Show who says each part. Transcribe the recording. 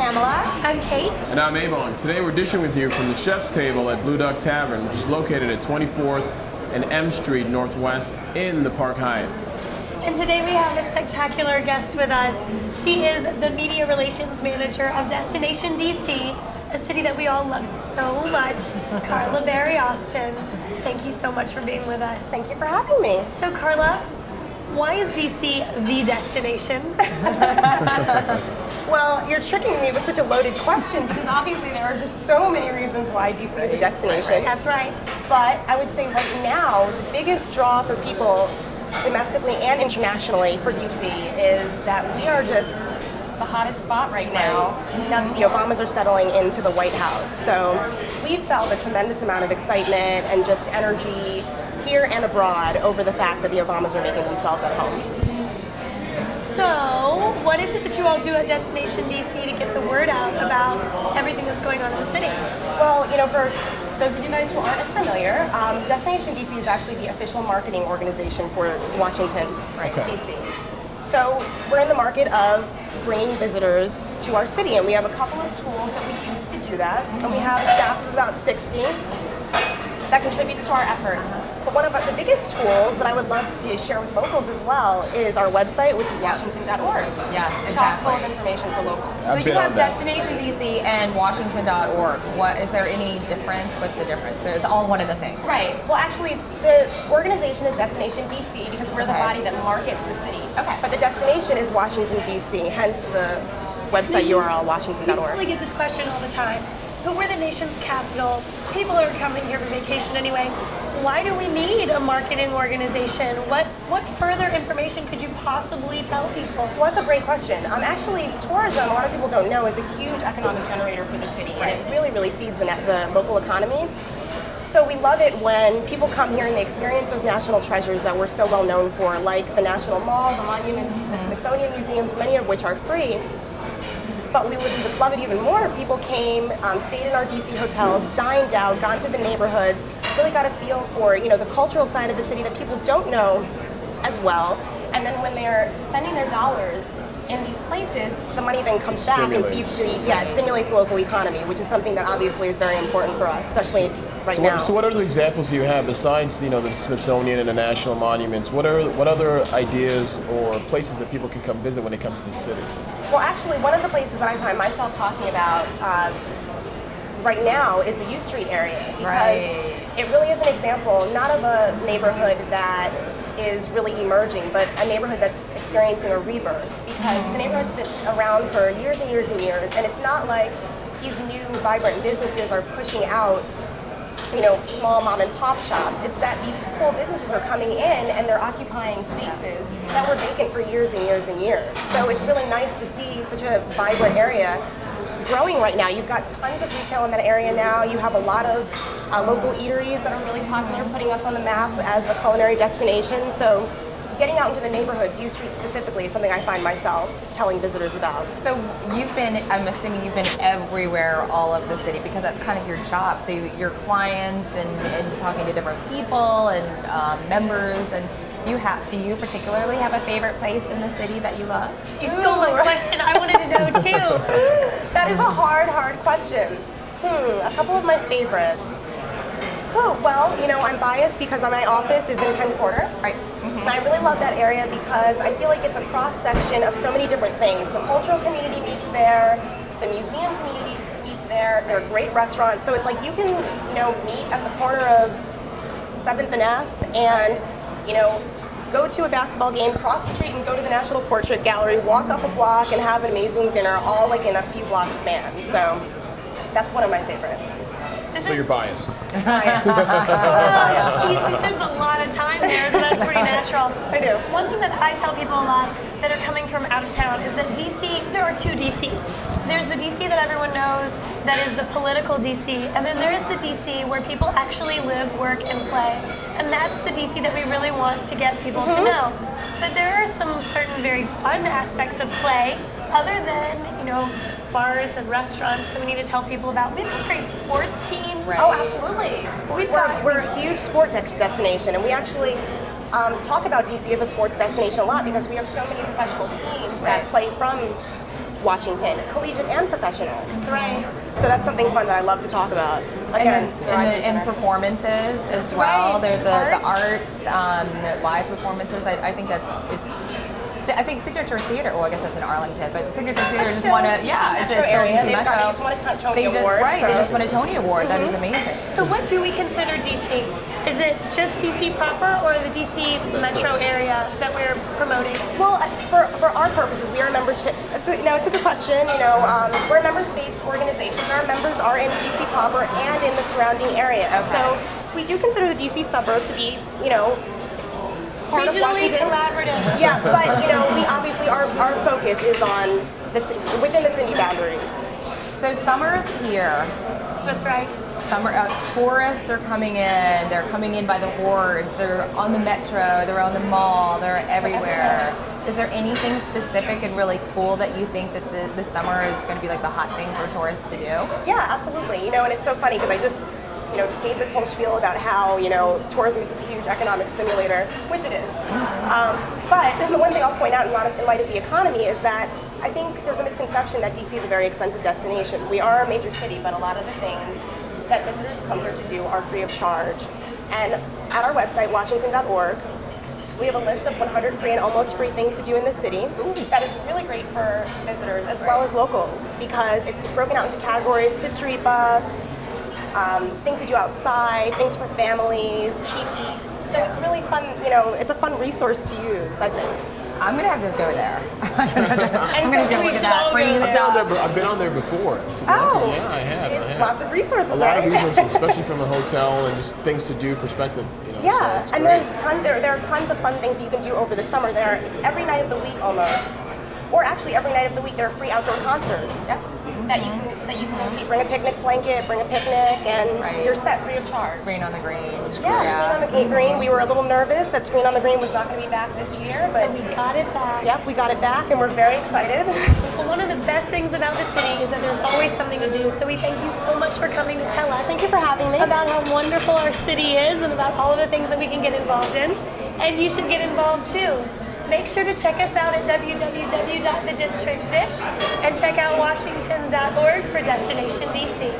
Speaker 1: Pamela.
Speaker 2: I'm Kate.
Speaker 3: And I'm Ebong. Today we're dishing with you from the Chef's Table at Blue Duck Tavern, which is located at 24th and M Street Northwest in the Park Hyatt.
Speaker 2: And today we have a spectacular guest with us. She is the Media Relations Manager of Destination DC, a city that we all love so much, Carla Austin. Thank you so much for being with us.
Speaker 4: Thank you for having me.
Speaker 2: So Carla, why is DC the destination?
Speaker 4: Well, you're tricking me with such a loaded question because obviously there are just so many reasons why DC is a destination.
Speaker 2: That's right.
Speaker 4: But I would say right now, the biggest draw for people domestically and internationally for DC is that we are just the hottest spot right now. Now the Obamas are settling into the White House. So we felt a tremendous amount of excitement and just energy here and abroad over the fact that the Obamas are making themselves at home.
Speaker 2: So, what is it that you all do at Destination DC to get the word out about everything that's going on in the city?
Speaker 4: Well, you know, for those of you guys who aren't as familiar, Destination DC is actually the official marketing organization for Washington, DC. So we're in the market of bringing visitors to our city, and we have a couple of tools that we use to do that. And we have a staff of about 60 that contributes to our efforts. But one of the biggest tools that I would love to share with locals as well is our website, which is washington.org.
Speaker 1: Yes,
Speaker 4: Chock
Speaker 1: exactly.
Speaker 4: full of information for locals.
Speaker 1: So you have Destination DC and Washington.org. What is there any difference? What's the difference? So it's all one and the same.
Speaker 4: Right. Well, actually, the organization is Destination DC because we're the body that markets the city.
Speaker 1: Okay.
Speaker 4: But the destination is Washington DC, hence the website URL washington.org.
Speaker 2: We probably get this question all the time. But we're the nation's capital. People are coming here for vacation anyway. Why do we need a marketing organization? What further information could you possibly tell people?
Speaker 4: Well, that's a great question. Actually, tourism, a lot of people don't know, is a huge economic generator for the city. And it really, really feeds the local economy. So we love it when people come here and they experience those national treasures that we're so well known for, like the National Mall, the monuments, the Smithsonian museums, many of which are free. But we would love it even more if people came, stayed in our DC hotels, dined out, got into the neighborhoods, really got a feel for, you know, the cultural side of the city that people don't know as well. And then when they're spending their dollars in these places, the money then comes back and feeds it stimulates the local economy, which is something that obviously is very important for us, especially right now.
Speaker 3: So what other examples do you have besides, you know, the Smithsonian and the national monuments? What other ideas or places that people can come visit when they come to the city?
Speaker 4: Well, actually, one of the places that I find myself talking about right now is the U Street area, because it really is an example not of a neighborhood that is really emerging, but a neighborhood that's experiencing a rebirth, because the neighborhood's been around for years and years and years, and it's not like these new vibrant businesses are pushing out, you know, small mom and pop shops. It's that these cool businesses are coming in and they're occupying spaces that were vacant for years and years and years. So it's really nice to see such a vibrant area growing right now. You've got tons of retail in that area now. You have a lot of local eateries that are really popular, putting us on the map as a culinary destination. So getting out into the neighborhoods, U Street specifically, is something I find myself telling visitors about.
Speaker 1: So you've been, I'm assuming you've been everywhere, all of the city, because that's kind of your job. So your clients and talking to different people and members, and do you particularly have a favorite place in the city that you love?
Speaker 2: You stole my question. I wanted to know too.
Speaker 4: That is a hard question. A couple of my favorites. Well, you know, I'm biased because my office is in Penn Quarter.
Speaker 1: Right.
Speaker 4: And I really love that area because I feel like it's a cross-section of so many different things. The cultural community meets there, the museum community meets there, there are great restaurants. So it's like you can, you know, meet at the corner of 7th and F and, you know, go to a basketball game, cross the street and go to the National Portrait Gallery, walk up a block and have an amazing dinner, all like in a few block span. So that's one of my favorites.
Speaker 3: So you're biased.
Speaker 4: Biased.
Speaker 2: She spends a lot of time there, so that's pretty natural.
Speaker 4: I do.
Speaker 2: One thing that I tell people a lot that are coming from out of town is that DC, there are two DCs. There's the DC that everyone knows, that is the political DC, and then there is the DC where people actually live, work, and play. And that's the DC that we really want to get people to know. But there are some certain very fun aspects of play, other than, you know, bars and restaurants that we need to tell people about. We have a great sports team.
Speaker 1: Right.
Speaker 4: Oh, absolutely. We're a huge sport destination, and we actually talk about DC as a sports destination a lot because we have so many professional teams that play from Washington, collegiate and professional.
Speaker 2: That's right.
Speaker 4: So that's something fun that I love to talk about. Again,
Speaker 1: and performances as well.
Speaker 2: Right.
Speaker 1: They're the arts, live performances. I think I think Signature Theater. Oh, I guess that's in Arlington, but Signature Theater just won a it's still DC Metro.
Speaker 4: They just won a Tony Award.
Speaker 1: Right,
Speaker 4: so.
Speaker 1: they just won a Tony Award. That is amazing.
Speaker 2: So what do we consider DC? Is it just DC proper or the DC metro area that we're promoting?
Speaker 4: Well, for our purposes, we are a membership. It's a good question. We're a member-based organization. Our members are in DC proper and in the surrounding area.
Speaker 1: Okay.
Speaker 4: So we do consider the DC suburbs to be, part of
Speaker 2: Regionally
Speaker 4: Washington.
Speaker 2: collaborative.
Speaker 4: Yeah, but we obviously our focus is on within the city boundaries.
Speaker 1: So summer's here.
Speaker 2: That's right.
Speaker 1: Summer tourists are coming in. They're coming in by the hordes. They're on the metro. They're on the mall. They're everywhere. Is there anything specific and really cool that you think that the summer is going to be like the hot thing for tourists to do?
Speaker 4: Yeah, absolutely. And it's so funny because I just gave this whole spiel about how tourism is this huge economic stimulator, which it is. But the one thing I'll point out in light of the economy is that I think there's a misconception that DC is a very expensive destination. We are a major city, but a lot of the things that visitors come here to do are free of charge. And at our website, washington.org, we have a list of 100 free and almost free things to do in the city. That is really great for visitors as well as locals because it's broken out into categories: history buffs, things to do outside, things for families, cheap eats. So it's really fun, it's a fun resource to use, I think.
Speaker 1: I'm going to have to go there. I'm
Speaker 2: so
Speaker 1: going to
Speaker 2: we
Speaker 1: look at
Speaker 2: should
Speaker 1: that
Speaker 2: all
Speaker 1: free
Speaker 2: go there.
Speaker 1: stuff.
Speaker 3: I've been on there before.
Speaker 4: Oh,
Speaker 3: yeah, I have.
Speaker 4: Lots of resources,
Speaker 3: A lot
Speaker 4: right?
Speaker 3: of resources, especially from the hotel and just things to do, perspective.
Speaker 4: Yeah,
Speaker 3: so it's
Speaker 4: and
Speaker 3: great.
Speaker 4: there are tons of fun things you can do over the summer. There are every night of the week almost, or actually every night of the week there are free outdoor concerts that you can go see. Bring a picnic blanket, bring a picnic, and you're set free of charge.
Speaker 1: Screen on the Green.
Speaker 4: Yeah, Screen on the Green. We were a little nervous that Screen on the Green was not going to be back this year, but
Speaker 2: We got it back.
Speaker 4: yep, we got it back, and we're very excited.
Speaker 2: Well, one of the best things about the city is that there's always something to do. So we thank you so much for coming to tell us.
Speaker 4: Thank you for having me.
Speaker 2: About how wonderful our city is and about all of the things that we can get involved in. And you should get involved too. Make sure to check us out at www.thedistrictdish and check out washington.org for Destination DC.